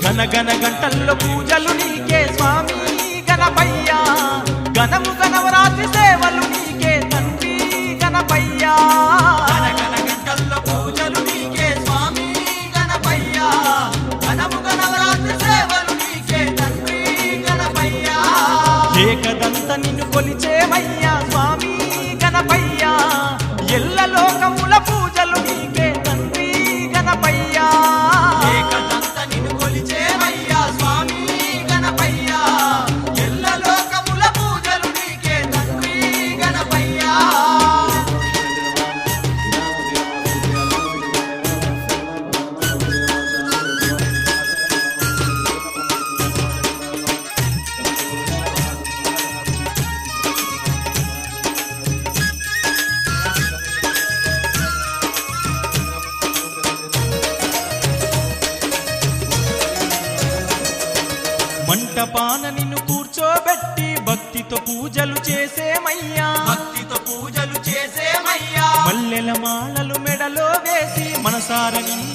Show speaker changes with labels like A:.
A: గన గన గంటల్లో పూజలు నీకే స్వామి గణపయ్యా, గణము గణవరాత్రి సేవలు నీకే తండ్రి గణపయ్యా. గన గన గంటల్లో పూజలు నీకే స్వామి గణపయ్యా, గణము గణవరాత్రి సేవలు నీకే తండ్రి గణపయ్యా. ఏకదంత నిన్ను కొలిచేమయ్యా స్వామి గణపయ్యా, ఎల్ల లోకముల పూజలు నీకే తండ్రి గణపయ్యా. ఏకదంత నిన్ను కొలిచేమయ్యా స్వామి గణపయ్యా, ఎల్ల లోకముల పూజలు నీకే తండ్రి గణపయ్యా. మంటపాన నిన్ను కూర్చోబెట్టి భక్తితో పూజలు చేసేమయ్యా, భక్తితో పూజలు చేసేమయ్యా. మల్లెల మాలలు మెడలో వేసి మనసార నిన్ను